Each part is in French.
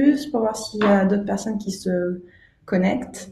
plus pour voir s'il y a d'autres personnes qui se connectent.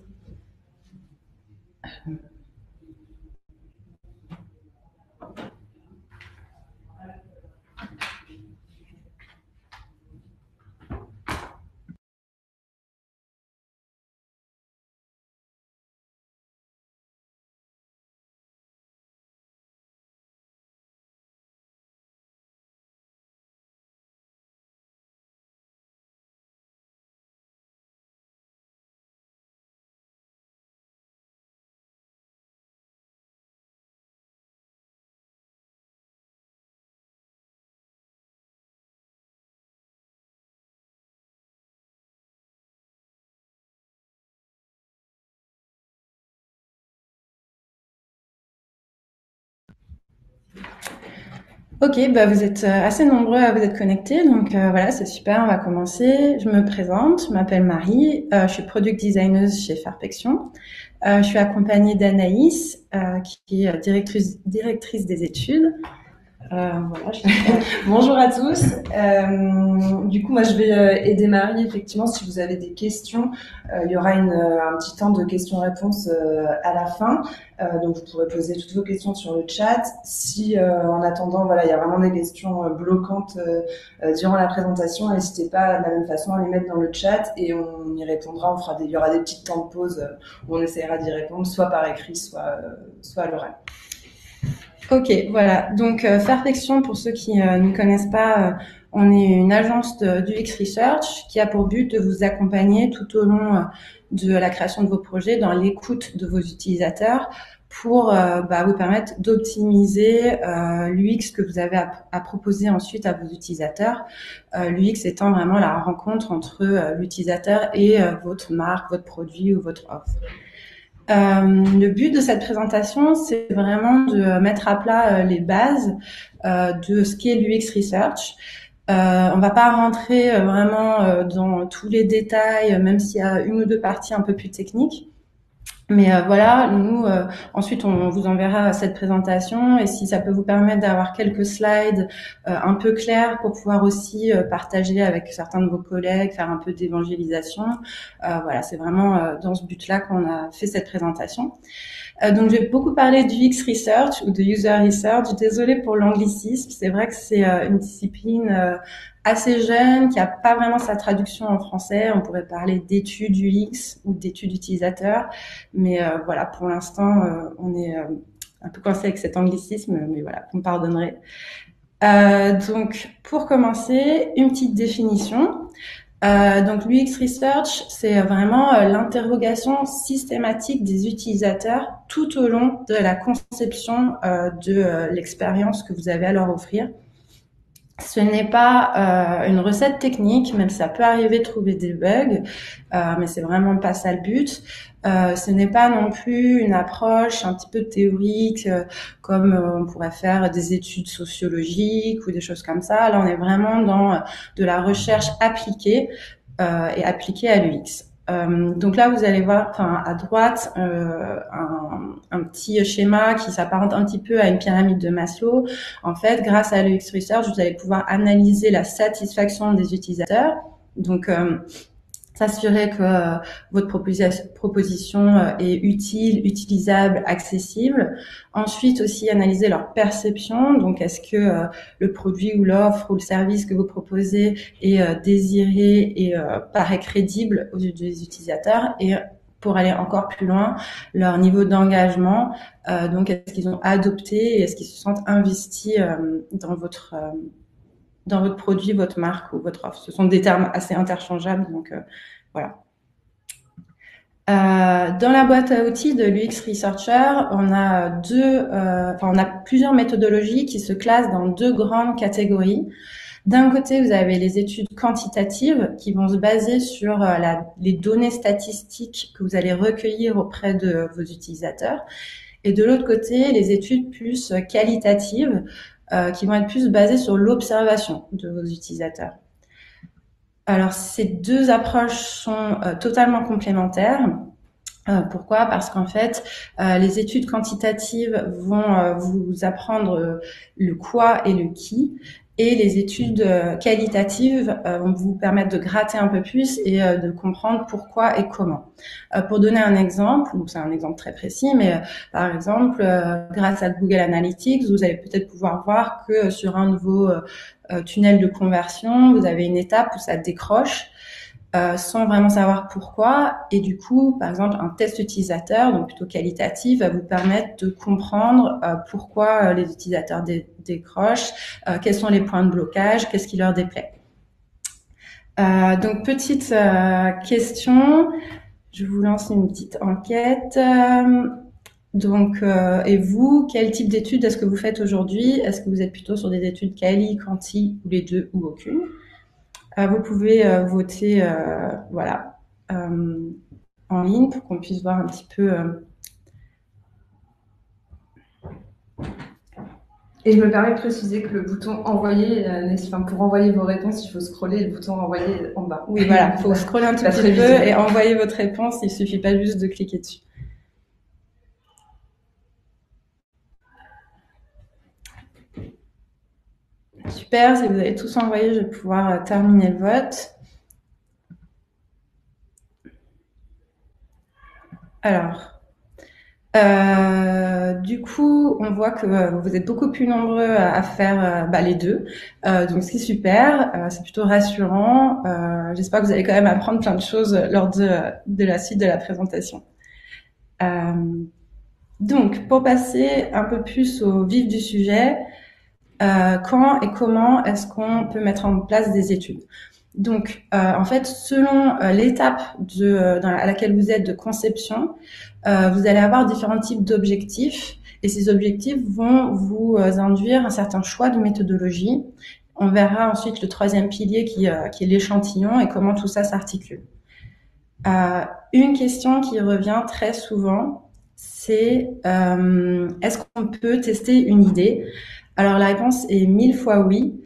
Ok, bah vous êtes assez nombreux à vous être connectés, donc voilà, c'est super, on va commencer. Je me présente, je m'appelle Marie, je suis product designer chez Fairfection. Je suis accompagnée d'Anaïs, qui est directrice des études. Voilà, Bonjour à tous. Du coup, moi, je vais aider Marie. Effectivement, si vous avez des questions, il y aura un petit temps de questions-réponses à la fin. Donc, vous pourrez poser toutes vos questions sur le chat. Si, en attendant, voilà, il y a vraiment des questions bloquantes durant la présentation, n'hésitez pas de la même façon à les mettre dans le chat et on y répondra. Il y aura des petits temps de pause où on essaiera d'y répondre, soit par écrit, soit à l'oral. Ok, voilà. Donc, Fairfection, pour ceux qui ne connaissent pas, on est une agence d'UX Research qui a pour but de vous accompagner tout au long de la création de vos projets, dans l'écoute de vos utilisateurs, pour vous permettre d'optimiser l'UX que vous avez à proposer ensuite à vos utilisateurs. L'UX étant vraiment la rencontre entre l'utilisateur et votre marque, votre produit ou votre offre. Le but de cette présentation, c'est vraiment de mettre à plat les bases de ce qu'est l'UX Research. On va pas rentrer vraiment dans tous les détails, même s'il y a une ou deux parties un peu plus techniques. Mais voilà, nous, ensuite, on vous enverra cette présentation et si ça peut vous permettre d'avoir quelques slides un peu clairs pour pouvoir aussi partager avec certains de vos collègues, faire un peu d'évangélisation. Voilà, c'est vraiment dans ce but-là qu'on a fait cette présentation. Donc, j'ai beaucoup parlé du UX Research ou de User Research. Désolée pour l'anglicisme. C'est vrai que c'est une discipline assez jeune, qui a pas vraiment sa traduction en français. On pourrait parler d'études UX ou d'études utilisateurs. Mais voilà, pour l'instant, on est un peu coincé avec cet anglicisme, mais voilà, vous me pardonnerez. Donc, pour commencer, une petite définition. Donc, l'UX Research, c'est vraiment l'interrogation systématique des utilisateurs tout au long de la conception de l'expérience que vous avez à leur offrir. Ce n'est pas une recette technique, même si ça peut arriver de trouver des bugs, mais c'est vraiment pas ça le but. Ce n'est pas non plus une approche un petit peu théorique, comme on pourrait faire des études sociologiques ou des choses comme ça. Là, on est vraiment dans de la recherche appliquée et appliquée à l'UX. Donc là, vous allez voir, à droite, un petit schéma qui s'apparente un petit peu à une pyramide de Maslow. En fait, grâce à l'UX Research, vous allez pouvoir analyser la satisfaction des utilisateurs. Donc, s'assurer que votre proposition est utile, utilisable, accessible. Ensuite, aussi analyser leur perception. Donc, est-ce que le produit ou l'offre ou le service que vous proposez est désiré et paraît crédible aux yeux des utilisateurs, et pour aller encore plus loin, leur niveau d'engagement. Donc, est-ce qu'ils ont adopté et est-ce qu'ils se sentent investis dans votre produit, votre marque ou votre offre. Ce sont des termes assez interchangeables, donc voilà. Dans la boîte à outils de l'UX Researcher, on a plusieurs méthodologies qui se classent dans deux grandes catégories. D'un côté, vous avez les études quantitatives qui vont se baser sur les données statistiques que vous allez recueillir auprès de vos utilisateurs. Et de l'autre côté, les études plus qualitatives qui vont être plus basées sur l'observation de vos utilisateurs. Alors, ces deux approches sont totalement complémentaires. Pourquoi? Parce qu'en fait, les études quantitatives vont vous apprendre le quoi et le qui, Et les études qualitatives vont vous permettre de gratter un peu plus et de comprendre pourquoi et comment. Pour donner un exemple, donc c'est un exemple très précis, mais par exemple, grâce à Google Analytics, vous allez peut-être pouvoir voir que sur un de vos tunnels de conversion, vous avez une étape où ça décroche sans vraiment savoir pourquoi. Et du coup, par exemple, un test utilisateur, donc plutôt qualitatif, va vous permettre de comprendre pourquoi les utilisateurs décrochent, quels sont les points de blocage, qu'est-ce qui leur déplaît. Donc, petite question, je vous lance une petite enquête. Donc, et vous, quel type d'études est-ce que vous faites aujourd'hui? Est-ce que vous êtes plutôt sur des études quali, quanti, ou les deux, ou aucune? Vous pouvez voter voilà, en ligne pour qu'on puisse voir un petit peu. Et je me permets de préciser que le bouton envoyer, pour envoyer vos réponses, il faut scroller le bouton envoyer en bas. Oui, voilà, il faut scroller un tout petit peu et envoyer votre réponse. Il suffit pas juste de cliquer dessus. Super, si vous avez tous envoyé, je vais pouvoir terminer le vote. Alors, du coup, on voit que vous êtes beaucoup plus nombreux à faire les deux, donc c'est super, c'est plutôt rassurant. J'espère que vous allez quand même apprendre plein de choses lors de la suite de la présentation. Donc, pour passer un peu plus au vif du sujet, quand et comment est-ce qu'on peut mettre en place des études? Donc, en fait, selon l'étape à laquelle vous êtes de conception, vous allez avoir différents types d'objectifs et ces objectifs vont vous induire un certain choix de méthodologie. On verra ensuite le troisième pilier qui est l'échantillon et comment tout ça s'articule. Une question qui revient très souvent, c'est est-ce qu'on peut tester une idée? Alors la réponse est 1000 fois oui.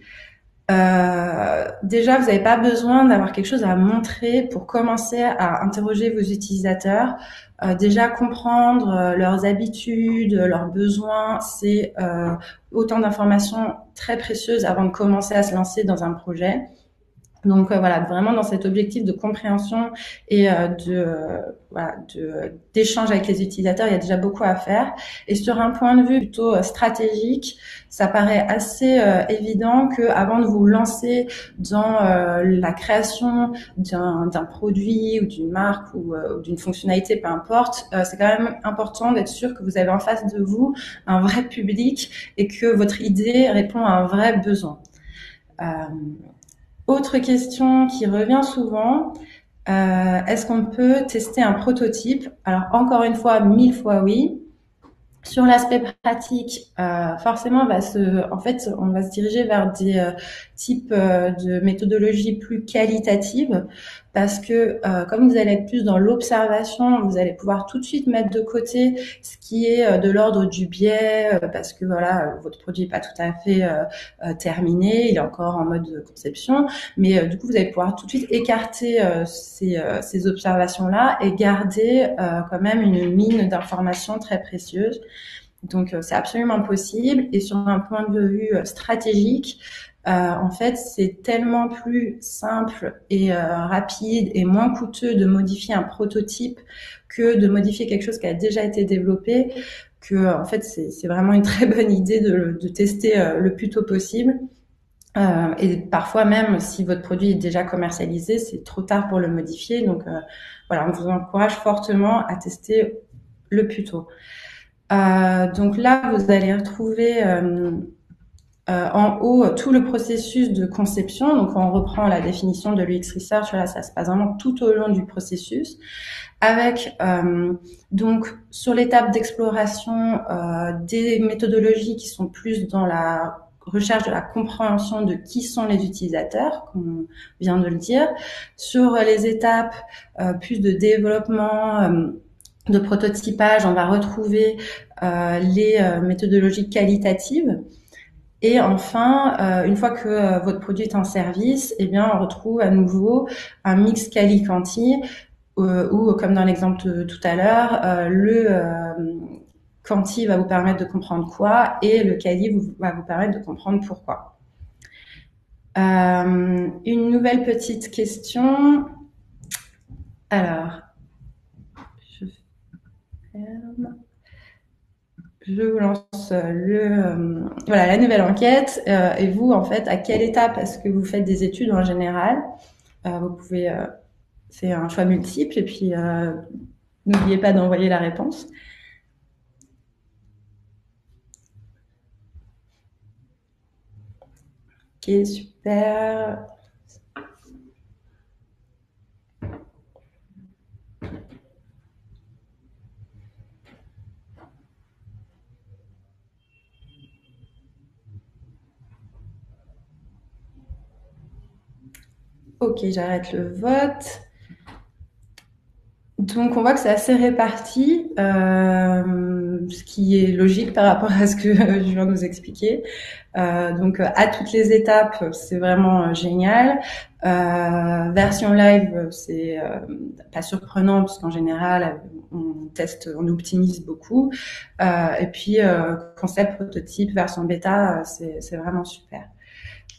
Déjà, vous n'avez pas besoin d'avoir quelque chose à montrer pour commencer à interroger vos utilisateurs. Déjà, comprendre leurs habitudes, leurs besoins, c'est autant d'informations très précieuses avant de commencer à se lancer dans un projet. Donc voilà, vraiment dans cet objectif de compréhension et d'échange avec les utilisateurs, il y a déjà beaucoup à faire. Et sur un point de vue plutôt stratégique, ça paraît assez évident que avant de vous lancer dans la création d'un produit ou d'une marque ou d'une fonctionnalité, peu importe, c'est quand même important d'être sûr que vous avez en face de vous un vrai public et que votre idée répond à un vrai besoin. Autre question qui revient souvent, est-ce qu'on peut tester un prototype? Alors encore une fois, 1000 fois oui. Sur l'aspect pratique, forcément, on va se diriger vers des types de méthodologies plus qualitatives parce que comme vous allez être plus dans l'observation, vous allez pouvoir tout de suite mettre de côté ce qui est de l'ordre du biais parce que voilà, votre produit n'est pas tout à fait terminé, il est encore en mode de conception, mais du coup, vous allez pouvoir tout de suite écarter ces observations-là et garder quand même une mine d'informations très précieuses. Donc, c'est absolument possible. Et sur un point de vue stratégique, en fait, c'est tellement plus simple et rapide et moins coûteux de modifier un prototype que de modifier quelque chose qui a déjà été développé que, en fait, c'est vraiment une très bonne idée de tester le plus tôt possible. Et parfois même, si votre produit est déjà commercialisé, c'est trop tard pour le modifier. Donc, voilà, on vous encourage fortement à tester le plus tôt. Donc là, vous allez retrouver en haut tout le processus de conception. Donc, on reprend la définition de l'UX Research. Là, ça se passe vraiment tout au long du processus. Avec donc sur l'étape d'exploration des méthodologies qui sont plus dans la recherche de la compréhension de qui sont les utilisateurs, comme on vient de le dire. Sur les étapes plus de développement, de prototypage, on va retrouver les méthodologies qualitatives. Et enfin, une fois que votre produit est en service, eh bien, on retrouve à nouveau un mix quali-quanti ou, comme dans l'exemple tout à l'heure, le quanti va vous permettre de comprendre quoi et le quali va vous permettre de comprendre pourquoi. Une nouvelle petite question. Alors, je ferme. Je vous lance voilà, la nouvelle enquête. Et vous, en fait, à quelle étape est-ce que vous faites des études en général? Vous pouvez, c'est un choix multiple, et puis n'oubliez pas d'envoyer la réponse. Ok, super. Ok, j'arrête le vote. Donc, on voit que c'est assez réparti, ce qui est logique par rapport à ce que je viens de vous expliquer. Donc, à toutes les étapes, c'est vraiment génial. Version live, c'est pas surprenant parce qu'en général, on teste, on optimise beaucoup. Et puis, concept prototype, version bêta, c'est vraiment super.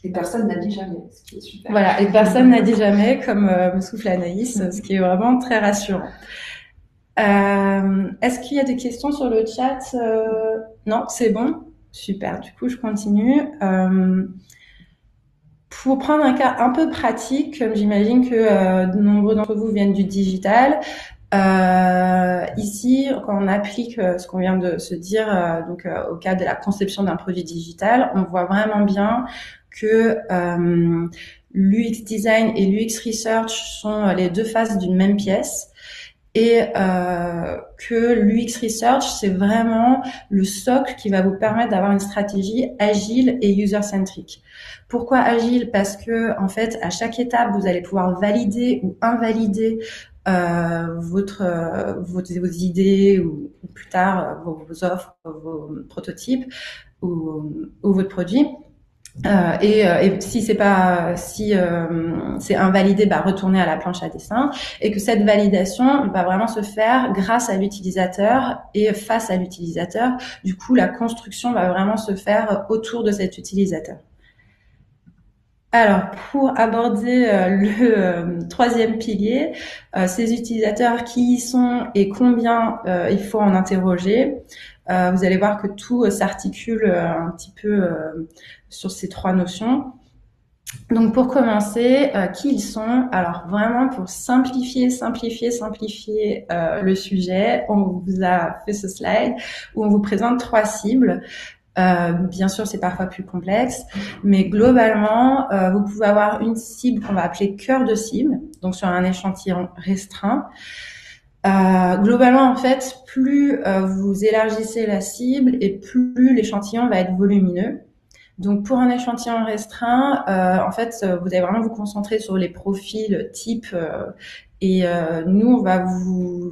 Et personne n'a dit jamais, ce qui est super. Voilà, et personne n'a dit jamais, comme me souffle Anaïs, ce qui est vraiment très rassurant. Est-ce qu'il y a des questions sur le chat? Non, c'est bon. Super. Du coup, je continue. Pour prendre un cas un peu pratique, comme j'imagine que de nombreux d'entre vous viennent du digital, ici, quand on applique ce qu'on vient de se dire, donc au cas de la conception d'un produit digital, on voit vraiment bien que l'UX design et l'UX research sont les deux faces d'une même pièce. Et que l'UX Research, c'est vraiment le socle qui va vous permettre d'avoir une stratégie agile et user-centric. Pourquoi agile? Parce que en fait, à chaque étape, vous allez pouvoir valider ou invalider vos idées ou plus tard vos offres, vos prototypes ou votre produit. Et si c'est pas c'est invalidé, retourner à la planche à dessin, et que cette validation va vraiment se faire grâce à l'utilisateur et face à l'utilisateur. Du coup, la construction va vraiment se faire autour de cet utilisateur. Alors, pour aborder le troisième pilier, ces utilisateurs, qui y sont et combien il faut en interroger. Vous allez voir que tout s'articule un petit peu sur ces trois notions. Donc, pour commencer, qui ils sont? Alors, vraiment, pour simplifier le sujet, on vous a fait ce slide où on vous présente trois cibles. Bien sûr, c'est parfois plus complexe, mais globalement, vous pouvez avoir une cible qu'on va appeler cœur de cible, donc sur un échantillon restreint. Globalement, en fait, plus vous élargissez la cible et plus l'échantillon va être volumineux. Donc, pour un échantillon restreint, en fait, vous allez vraiment vous concentrer sur les profils types et nous, on va vous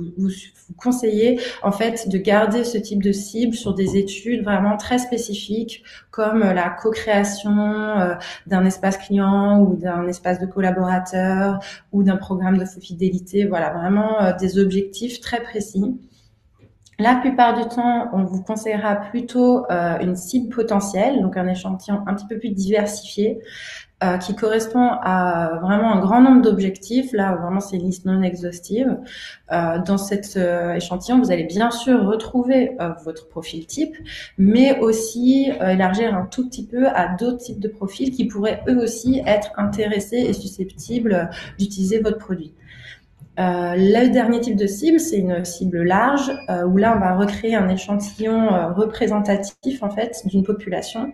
conseiller en fait de garder ce type de cible sur des études vraiment très spécifiques, comme la co-création d'un espace client ou d'un espace de collaborateur ou d'un programme de fidélité. Voilà, vraiment des objectifs très précis. La plupart du temps, on vous conseillera plutôt une cible potentielle, donc un échantillon un petit peu plus diversifié, qui correspond à vraiment un grand nombre d'objectifs. Là, vraiment, c'est une liste non exhaustive. Dans cet échantillon, vous allez bien sûr retrouver votre profil type, mais aussi élargir un tout petit peu à d'autres types de profils qui pourraient eux aussi être intéressés et susceptibles d'utiliser votre produit. Le dernier type de cible, c'est une cible large, où là, on va recréer un échantillon représentatif en fait d'une population,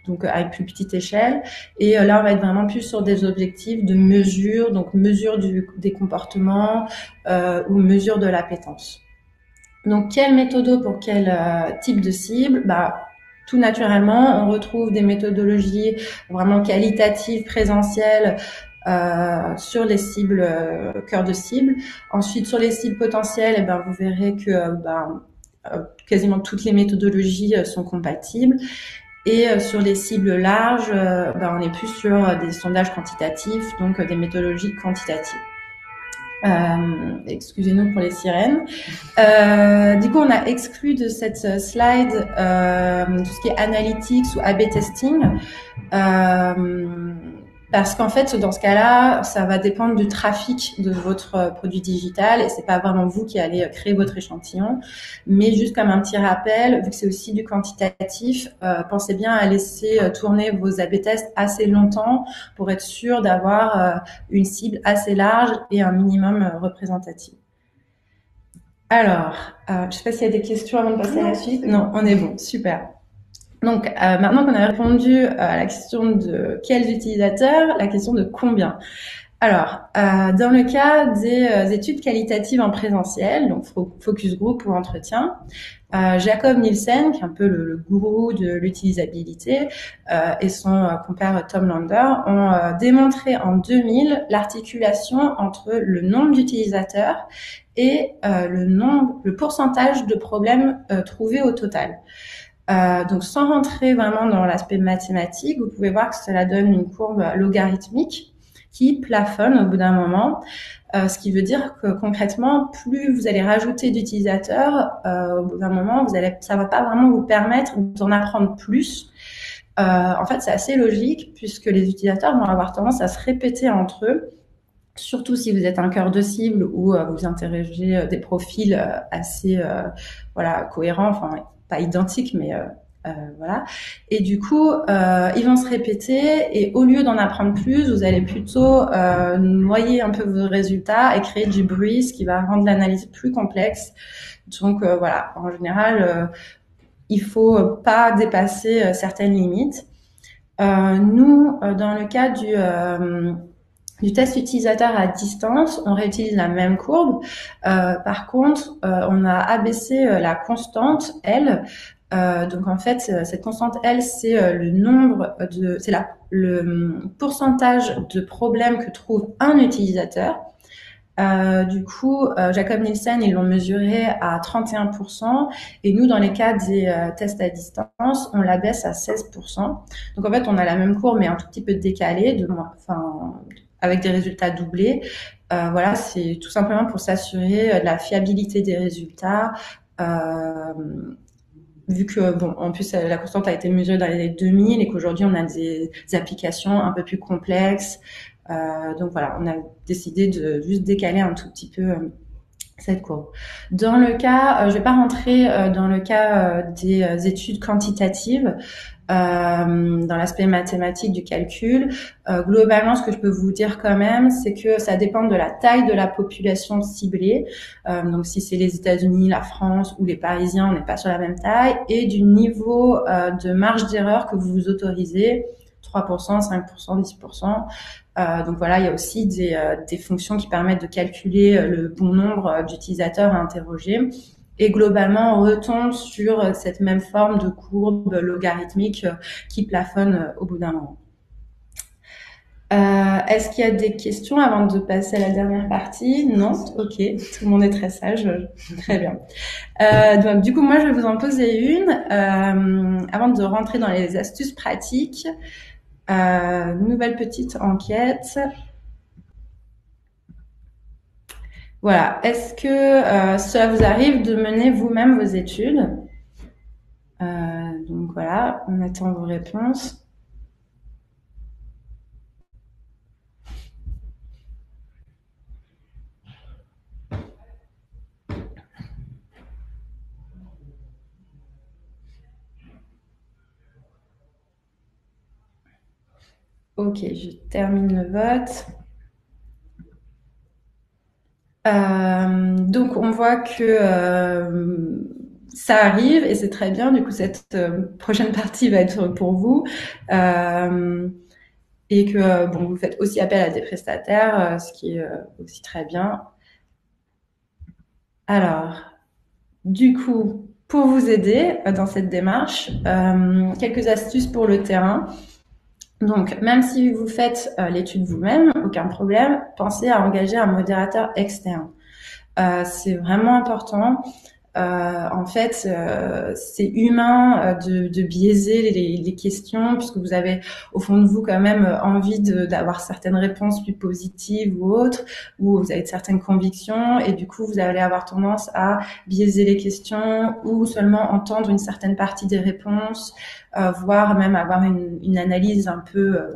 donc à une plus petite échelle. Et là, on va être vraiment plus sur des objectifs de mesure, donc mesure des comportements ou mesure de l'appétence. Donc, quelle méthode pour quel type de cible? Tout naturellement, on retrouve des méthodologies vraiment qualitatives, présentielles, sur les cibles cœur de cible. Ensuite, sur les cibles potentielles, vous verrez que quasiment toutes les méthodologies sont compatibles. Et sur les cibles larges, on est plus sur des sondages quantitatifs, donc des méthodologies quantitatives. Excusez-nous pour les sirènes. Du coup, on a exclu de cette slide tout ce qui est analytics ou A/B testing. Parce qu'en fait, dans ce cas-là, ça va dépendre du trafic de votre produit digital et c'est pas vraiment vous qui allez créer votre échantillon. Mais juste comme un petit rappel, vu que c'est aussi du quantitatif, pensez bien à laisser tourner vos A/B tests assez longtemps pour être sûr d'avoir une cible assez large et un minimum représentatif. Alors, je sais pas s'il y a des questions avant de passer à la suite. Non, on est bon, super. Donc, maintenant qu'on a répondu à la question de quels utilisateurs, la question de combien. Alors, dans le cas des études qualitatives en présentiel, donc focus group ou entretien, Jacob Nielsen, qui est un peu le gourou de l'utilisabilité, et son compère Tom Lander ont démontré en 2000 l'articulation entre le nombre d'utilisateurs et le pourcentage de problèmes trouvés au total. Donc, sans rentrer vraiment dans l'aspect mathématique, vous pouvez voir que cela donne une courbe logarithmique qui plafonne au bout d'un moment, ce qui veut dire que concrètement, plus vous allez rajouter d'utilisateurs, au bout d'un moment, ça va pas vraiment vous permettre d'en apprendre plus. En fait, c'est assez logique puisque les utilisateurs vont avoir tendance à se répéter entre eux. Surtout si vous êtes un cœur de cible ou vous interrogez des profils assez cohérents, enfin pas identiques, mais voilà. Et du coup, ils vont se répéter et au lieu d'en apprendre plus, vous allez plutôt noyer un peu vos résultats et créer du bruit, ce qui va rendre l'analyse plus complexe. Donc voilà, en général, il faut pas dépasser certaines limites. Nous, dans le cas du test utilisateur à distance, on réutilise la même courbe. Par contre, on a abaissé la constante L. Donc en fait, cette constante L, c'est le pourcentage de problèmes que trouve un utilisateur. Du coup, Jacob Nielsen, ils l'ont mesuré à 31%, et nous, dans les cas des tests à distance, on la baisse à 16%. Donc en fait, on a la même courbe, mais un tout petit peu décalée, avec des résultats doublés. Voilà, c'est tout simplement pour s'assurer de la fiabilité des résultats. Vu que, en plus, la constante a été mesurée dans les années 2000 et qu'aujourd'hui, on a des applications un peu plus complexes. Donc voilà, on a décidé de juste décaler un tout petit peu cette courbe. Dans le cas, je vais pas rentrer dans le cas des études quantitatives, dans l'aspect mathématique du calcul. Globalement, ce que je peux vous dire quand même, c'est que ça dépend de la taille de la population ciblée. Donc, si c'est les États-Unis, la France ou les Parisiens, on n'est pas sur la même taille, et du niveau de marge d'erreur que vous vous autorisez, 3%, 5%, 10%. Donc voilà, il y a aussi des fonctions qui permettent de calculer le bon nombre d'utilisateurs à interroger. Et globalement, on retombe sur cette même forme de courbe logarithmique qui plafonne au bout d'un moment. Est-ce qu'il y a des questions avant de passer à la dernière partie? Non? Ok, tout le monde est très sage. Très bien. Donc, du coup, moi, je vais vous en poser une. Avant de rentrer dans les astuces pratiques, nouvelle petite enquête. Voilà. Est-ce que cela vous arrive de mener vous-même vos études? Donc voilà, on attend vos réponses. Ok, je termine le vote. Donc on voit que ça arrive et c'est très bien. Du coup, cette prochaine partie va être pour vous. Et que vous faites aussi appel à des prestataires, ce qui est aussi très bien. Alors, du coup, pour vous aider dans cette démarche, quelques astuces pour le terrain. Donc, même si vous faites l'étude vous-même, aucun problème, pensez à engager un modérateur externe. C'est vraiment important. En fait, c'est humain de biaiser les questions, puisque vous avez au fond de vous quand même envie d'avoir certaines réponses plus positives ou autres, ou vous avez certaines convictions, et du coup vous allez avoir tendance à biaiser les questions ou seulement entendre une certaine partie des réponses, voire même avoir une analyse un peu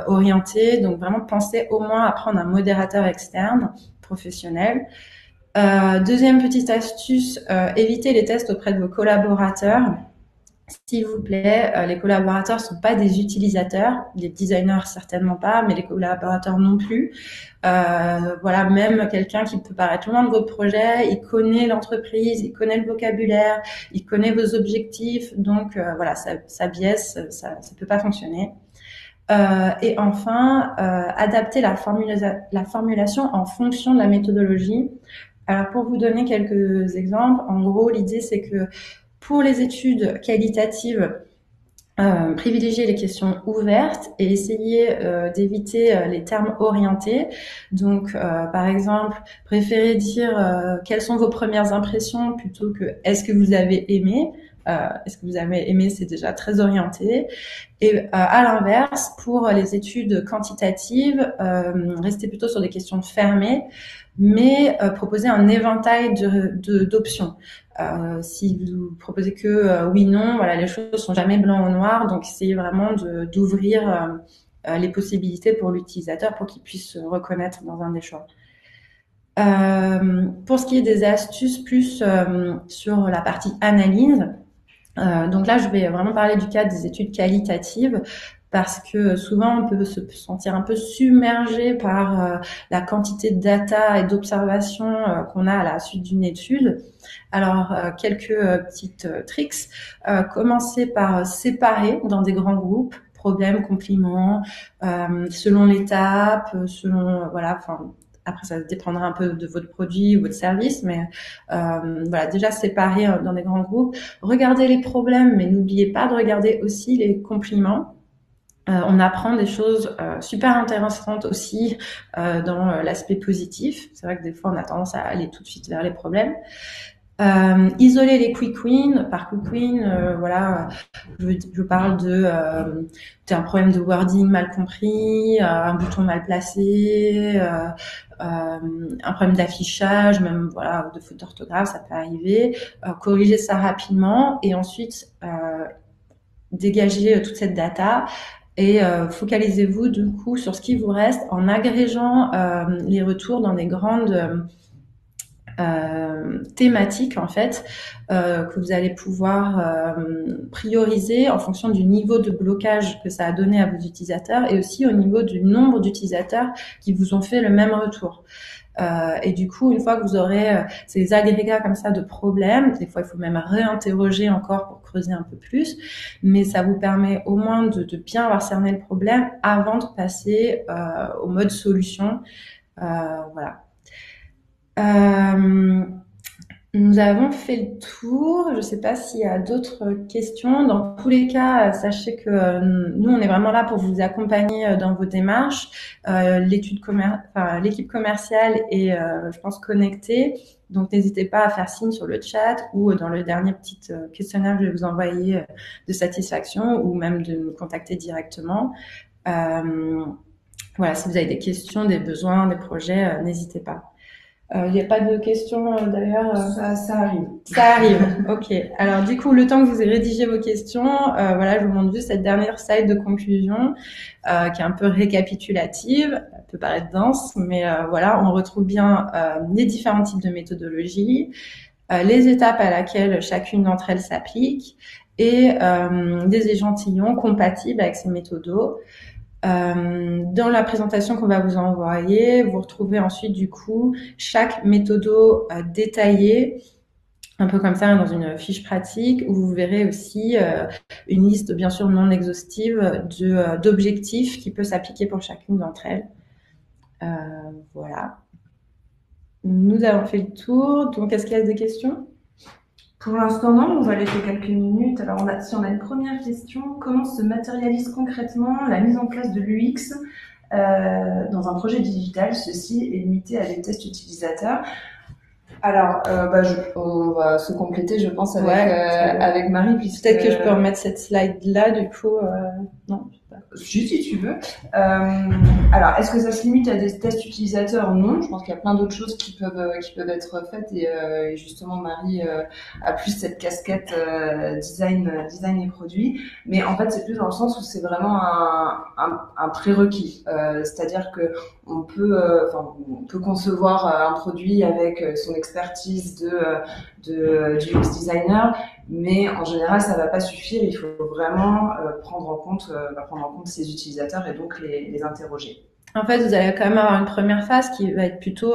orientée. Donc vraiment penser au moins à prendre un modérateur externe professionnel. Deuxième petite astuce, évitez les tests auprès de vos collaborateurs. S'il vous plaît, les collaborateurs sont pas des utilisateurs, les designers certainement pas, mais les collaborateurs non plus. Voilà, même quelqu'un qui peut paraître loin de votre projet, il connaît l'entreprise, il connaît le vocabulaire, il connaît vos objectifs, donc voilà, ça biaise, ça peut pas fonctionner. Et enfin, adapter la formulation en fonction de la méthodologie. Alors pour vous donner quelques exemples, en gros l'idée c'est que pour les études qualitatives, privilégier les questions ouvertes et essayer d'éviter les termes orientés. Donc par exemple, préférez dire quelles sont vos premières impressions plutôt que est-ce que vous avez aimé. Est-ce que vous avez aimé, c'est déjà très orienté. Et à l'inverse, pour les études quantitatives, restez plutôt sur des questions fermées, mais proposer un éventail d'options. Si vous proposez que oui, non, voilà, les choses sont jamais blanc ou noir, donc essayez vraiment d'ouvrir les possibilités pour l'utilisateur pour qu'il puisse se reconnaître dans un des choix. Pour ce qui est des astuces plus sur la partie analyse, donc là, je vais vraiment parler du cas des études qualitatives parce que souvent, on peut se sentir un peu submergé par la quantité de data et d'observations qu'on a à la suite d'une étude. Alors, quelques petites tricks. Commencez par séparer dans des grands groupes problèmes, compliments, selon l'étape, selon voilà, enfin. Après, ça dépendra un peu de votre produit ou votre service, mais voilà, déjà séparer dans des grands groupes. Regardez les problèmes, mais n'oubliez pas de regarder aussi les compliments. On apprend des choses super intéressantes aussi dans l'aspect positif. C'est vrai que des fois, on a tendance à aller tout de suite vers les problèmes. Isoler les quick wins. Par quick win, voilà, je parle un problème de wording mal compris, un bouton mal placé, un problème d'affichage, même voilà, de faute d'orthographe, ça peut arriver. Corriger ça rapidement et ensuite dégager toute cette data. Et focalisez-vous du coup sur ce qui vous reste en agrégeant les retours dans des grandes thématiques en fait que vous allez pouvoir prioriser en fonction du niveau de blocage que ça a donné à vos utilisateurs et aussi au niveau du nombre d'utilisateurs qui vous ont fait le même retour. Et du coup, une fois que vous aurez ces agrégats comme ça de problèmes, des fois il faut même réinterroger encore pour creuser un peu plus, mais ça vous permet au moins de bien avoir cerné le problème avant de passer au mode solution. Voilà. Nous avons fait le tour. Je ne sais pas s'il y a d'autres questions. Dans tous les cas, sachez que nous, on est vraiment là pour vous accompagner dans vos démarches. L'équipe commerciale est, je pense, connectée. Donc, n'hésitez pas à faire signe sur le chat ou dans le dernier petit questionnaire que je vais vous envoyer de satisfaction ou même de nous contacter directement. Voilà, si vous avez des questions, des besoins, des projets, n'hésitez pas. Il n'y a pas de questions d'ailleurs. Ça arrive. Ça arrive. Ok. Alors du coup, le temps que vous ayez rédigé vos questions, voilà, je vous montre juste cette dernière slide de conclusion qui est un peu récapitulative. Elle peut paraître dense, mais voilà, on retrouve bien les différents types de méthodologies, les étapes à laquelle chacune d'entre elles s'applique et des échantillons compatibles avec ces méthodos. Dans la présentation qu'on va vous envoyer, vous retrouvez ensuite du coup chaque méthodo détaillée, un peu comme ça dans une fiche pratique, où vous verrez aussi une liste bien sûr non exhaustive d'objectifs qui peut s'appliquer pour chacune d'entre elles. Voilà. Nous avons fait le tour. Donc, est-ce qu'il y a des questions ? Pour l'instant, non, on va laisser quelques minutes. Alors, si on a une première question, comment se matérialise concrètement la mise en place de l'UX dans un projet digital? Ceci est limité à des tests utilisateurs. Alors, on va se compléter, je pense, avec Marie, puisque peut-être que je peux remettre cette slide là, du coup, non. Juste si tu veux. Alors, est-ce que ça se limite à des tests utilisateurs? Non, je pense qu'il y a plein d'autres choses qui peuvent être faites et justement Marie a plus cette casquette design et produit. Mais en fait, c'est plus dans le sens où c'est vraiment un prérequis. C'est-à-dire que on peut concevoir un produit avec son expertise du UX designer, mais en général, ça va pas suffire. Il faut vraiment prendre en compte ces utilisateurs et donc les interroger. En fait, vous allez quand même avoir une première phase qui va être plutôt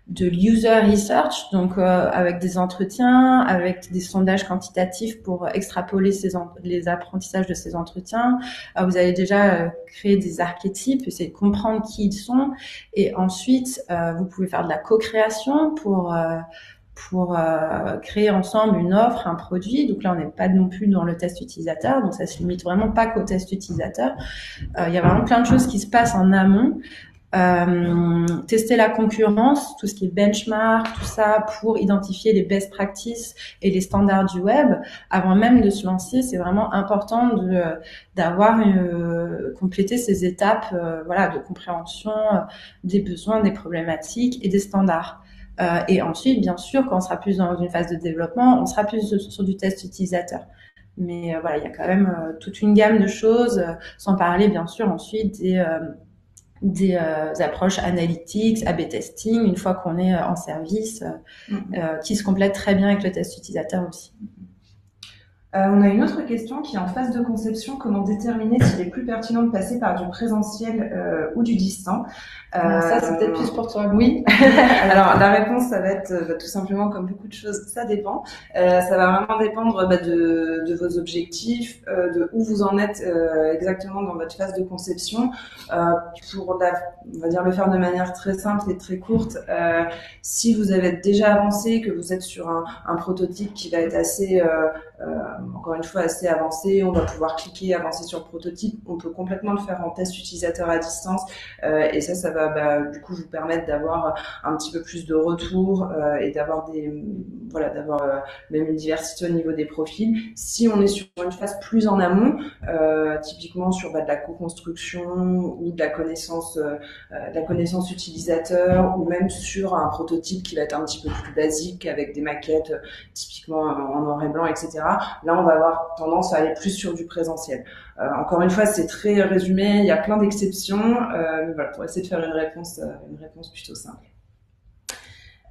de l'user research, donc avec des entretiens, avec des sondages quantitatifs pour extrapoler les apprentissages de ces entretiens. Vous allez déjà créer des archétypes, essayer de comprendre qui ils sont, et ensuite vous pouvez faire de la co-création pour créer ensemble une offre, un produit. Donc là, on n'est pas non plus dans le test utilisateur, donc ça se limite vraiment pas qu'au test utilisateur. Il y a vraiment plein de choses qui se passent en amont. Tester la concurrence, tout ce qui est benchmark, tout ça pour identifier les best practices et les standards du web. Avant même de se lancer, c'est vraiment important d'avoir complété ces étapes de compréhension des besoins, des problématiques et des standards. Et ensuite, bien sûr, quand on sera plus dans une phase de développement, on sera plus sur du test utilisateur. Mais il y a quand même toute une gamme de choses, sans parler bien sûr ensuite des approches analytics, A/B testing, une fois qu'on est en service, qui se complètent très bien avec le test utilisateur aussi. On a une autre question qui est en phase de conception. Comment déterminer s'il est plus pertinent de passer par du présentiel ou du distant? Ça, c'est peut-être plus pour toi. Oui. Alors, la réponse, ça va être tout simplement comme beaucoup de choses, ça dépend. Ça va vraiment dépendre de vos objectifs, de où vous en êtes exactement dans votre phase de conception. On va dire le faire de manière très simple et très courte. Si vous avez déjà avancé, que vous êtes sur un prototype qui va être encore une fois assez avancé, on va pouvoir cliquer, avancer sur le prototype. On peut complètement le faire en test utilisateur à distance et ça va du coup vous permettre d'avoir un petit peu plus de retours et d'avoir même une diversité au niveau des profils. Si on est sur une phase plus en amont, typiquement sur de la co-construction ou de la connaissance utilisateur, ou même sur un prototype qui va être un petit peu plus basique avec des maquettes typiquement en noir et blanc, etc. Là, on va avoir tendance à aller plus sur du présentiel. Encore une fois, c'est très résumé, il y a plein d'exceptions, mais voilà, pour essayer de faire une réponse plutôt simple.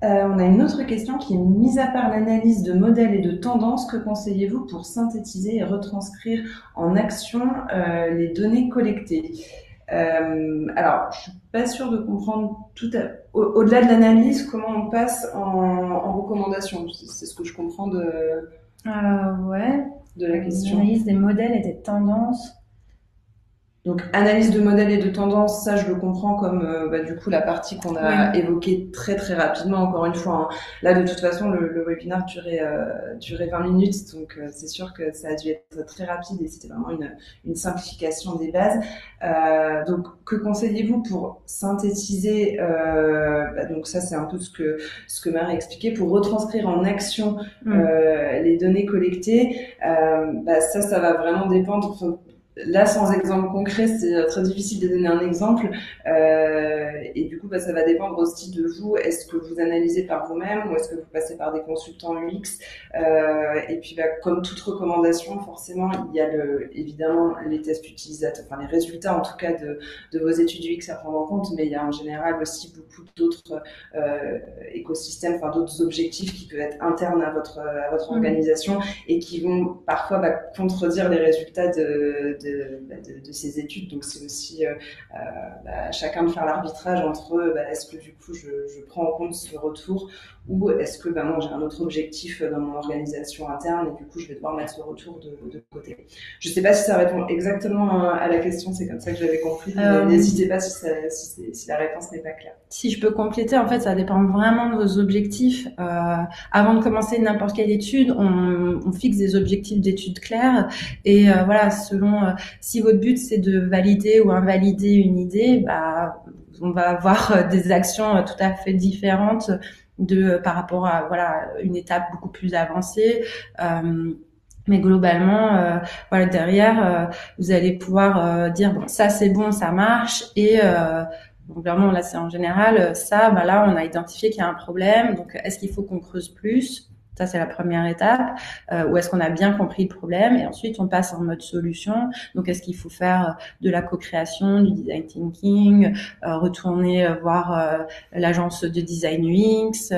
On a une autre question qui est: mis à part l'analyse de modèles et de tendances, que conseillez-vous pour synthétiser et retranscrire en action les données collectées? Alors, je suis pas sûre de comprendre au-delà de l'analyse, comment on passe en recommandation. C'est ce que je comprends de la question. Analyse des modèles et des tendances. Donc, analyse de modèles et de tendances, ça je le comprends comme du coup la partie qu'on a évoquée très très rapidement. Encore une fois, hein. Là de toute façon le webinaire durait 20 minutes, donc c'est sûr que ça a dû être très rapide et c'était vraiment une simplification des bases. Donc, que conseillez-vous pour synthétiser donc ça c'est un peu ce que Marie a expliqué, pour retranscrire en action les données collectées. Ça va vraiment dépendre. Là, sans exemple concret, c'est très difficile de donner un exemple. Et du coup, ça va dépendre aussi de vous. Est-ce que vous analysez par vous-même ou est-ce que vous passez par des consultants UX? Et puis, comme toute recommandation, forcément, il y a évidemment les tests utilisateurs, enfin les résultats en tout cas de vos études UX à prendre en compte, mais il y a en général aussi beaucoup d'autres écosystèmes, enfin d'autres objectifs qui peuvent être internes à votre organisation et qui vont parfois contredire les résultats de ces études. Donc c'est aussi chacun de faire l'arbitrage entre est-ce que du coup je prends en compte ce retour ou est-ce que moi j'ai un autre objectif dans mon organisation interne et du coup je vais devoir mettre ce retour de côté. Je sais pas si ça répond exactement à la question, c'est comme ça que j'avais compris. N'hésitez pas si la réponse n'est pas claire. Si je peux compléter, en fait ça dépend vraiment de vos objectifs. Avant de commencer n'importe quelle étude, on fixe des objectifs d'études clairs et selon si votre but c'est de valider ou invalider une idée, on va avoir des actions tout à fait différentes par rapport à une étape beaucoup plus avancée. Mais globalement, derrière, vous allez pouvoir dire bon, ça c'est bon, ça marche, et donc vraiment là c'est en général ça. Là on a identifié qu'il y a un problème. Donc est-ce qu'il faut qu'on creuse plus? Ça, c'est la première étape. Où est-ce qu'on a bien compris le problème? Et ensuite, on passe en mode solution. Donc, est-ce qu'il faut faire de la co-création, du design thinking, retourner voir l'agence de design UX,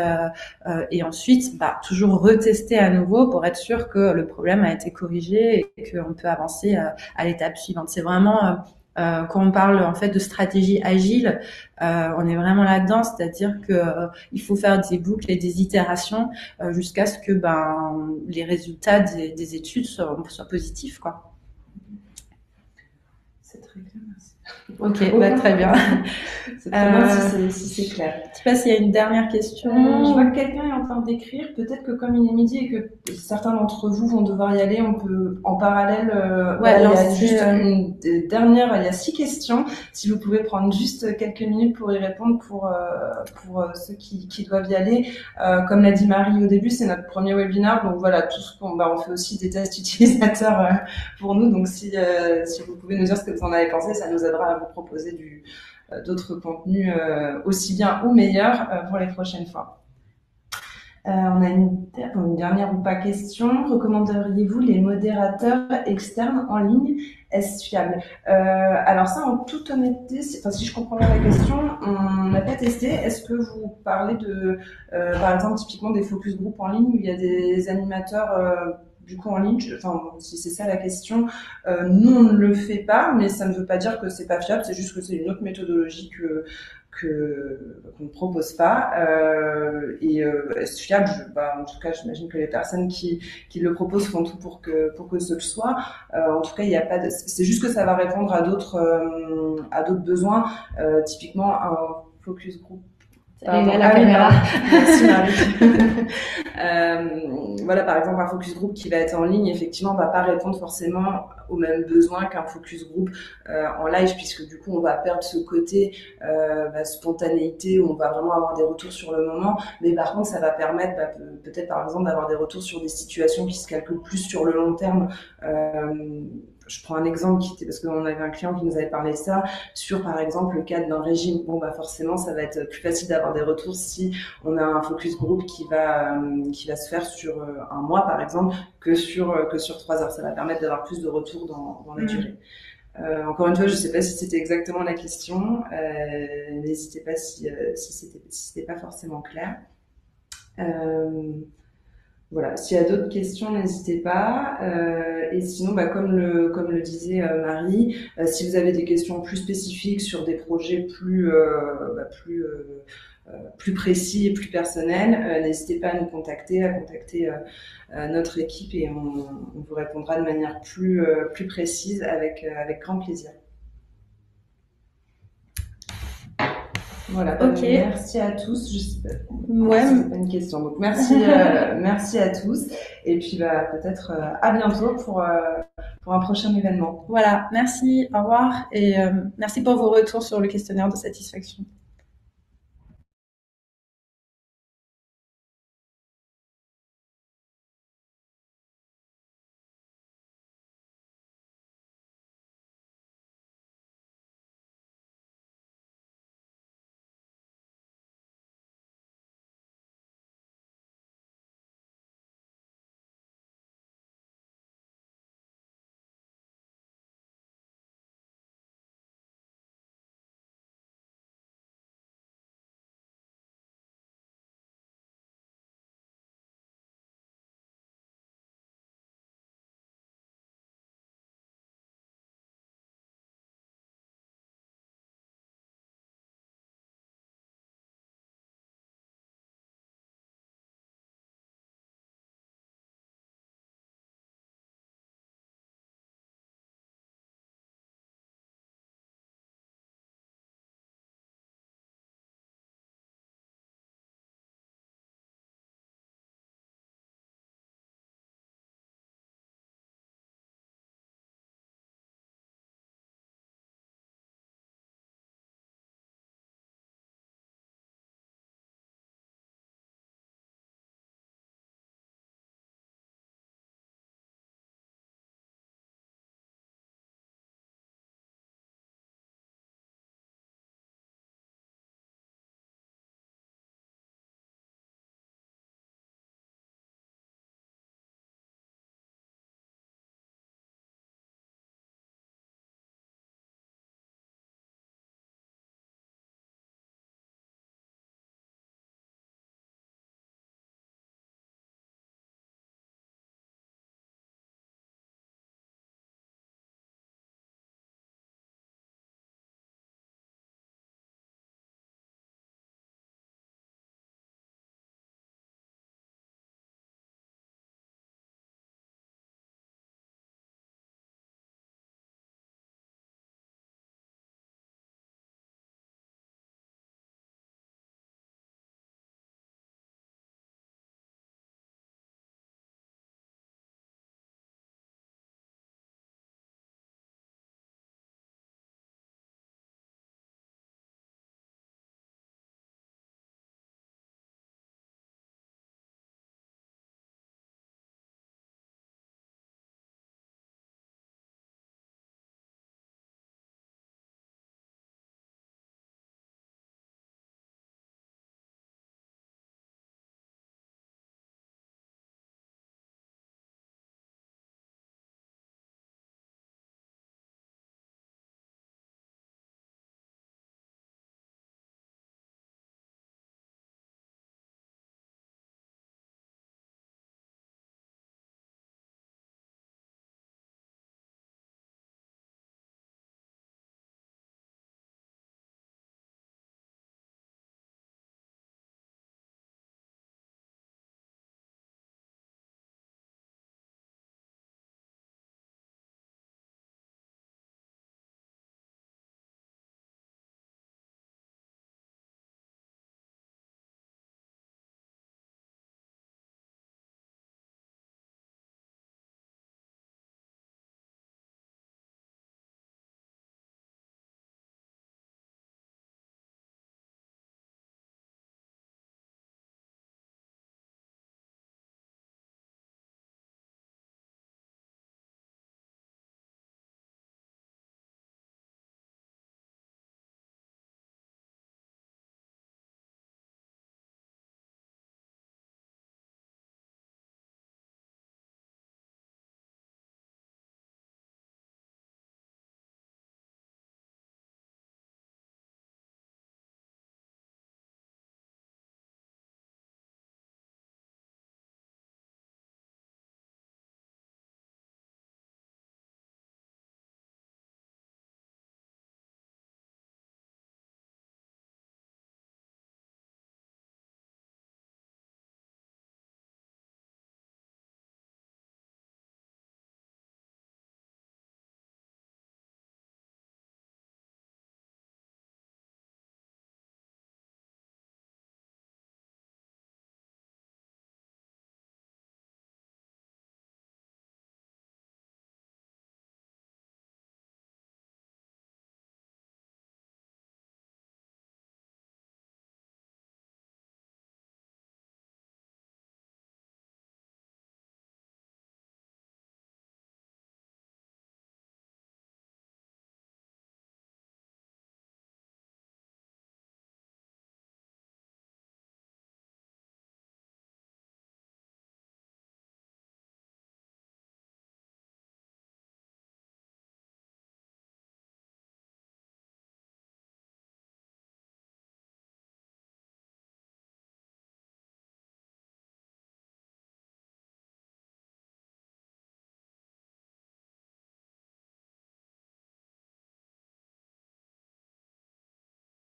et ensuite, toujours retester à nouveau pour être sûr que le problème a été corrigé et qu'on peut avancer à l'étape suivante. C'est vraiment... quand on parle en fait de stratégie agile, on est vraiment là-dedans, c'est-à-dire que il faut faire des boucles et des itérations jusqu'à ce que les résultats des études soient positifs, quoi. C'est très clair, merci. Ok, très bien. C'est très bien si c'est clair. Je sais pas s'il y a une dernière question. Je vois que quelqu'un est en train d'écrire. Peut-être que comme il est midi et que certains d'entre vous vont devoir y aller, on peut en parallèle. Il y a juste une dernière. Il y a 6 questions. Si vous pouvez prendre juste quelques minutes pour y répondre pour ceux qui doivent y aller. Comme l'a dit Marie au début, c'est notre premier webinaire. Donc voilà, tout ce qu'on on fait aussi des tests utilisateurs pour nous. Donc si vous pouvez nous dire ce que vous en avez pensé, ça nous aidera à vous proposer d'autres contenus aussi bien ou meilleurs pour les prochaines fois. On a une dernière ou pas question. Recommanderiez-vous les modérateurs externes en ligne? Est-ce fiable? Alors ça, en toute honnêteté, si je comprends bien la question, on n'a pas testé. Est-ce que vous parlez de, par exemple, typiquement des focus group en ligne où il y a des animateurs du coup en ligne, si c'est ça la question, nous on ne le fait pas, mais ça ne veut pas dire que c'est pas fiable, c'est juste que c'est une autre méthodologie qu'on ne propose pas. Est-ce fiable? En tout cas, j'imagine que les personnes qui le proposent font tout pour que ce le soit. En tout cas, il n'y a pas de. C'est juste que ça va répondre à d'autres besoins. Typiquement, un focus group. La caméra. Merci Marie. Par exemple, un focus group qui va être en ligne, effectivement, va pas répondre forcément aux mêmes besoins qu'un focus group en live, puisque du coup, on va perdre ce côté spontanéité où on va vraiment avoir des retours sur le moment. Mais par contre, ça va permettre peut-être, par exemple, d'avoir des retours sur des situations qui se calculent plus sur le long terme. Je prends un exemple parce qu'on avait un client qui nous avait parlé de ça sur, par exemple, le cadre d'un régime. Forcément, ça va être plus facile d'avoir des retours si on a un focus group qui va se faire sur un mois, par exemple, que sur 3 heures. Ça va permettre d'avoir plus de retours dans la durée. Encore une fois, je sais pas si c'était exactement la question. N'hésitez pas si c'était pas forcément clair. Voilà, s'il y a d'autres questions, n'hésitez pas. Et sinon, comme le disait Marie, si vous avez des questions plus spécifiques sur des projets plus précis et plus personnels, n'hésitez pas à nous contacter, notre équipe, et on vous répondra de manière plus précise avec grand plaisir. Voilà. Ok. Merci à tous. Je sais pas. Ouais. C'est pas une question. Donc merci, merci à tous. Et puis peut-être à bientôt pour un prochain événement. Voilà. Merci. Au revoir. Et merci pour vos retours sur le questionnaire de satisfaction.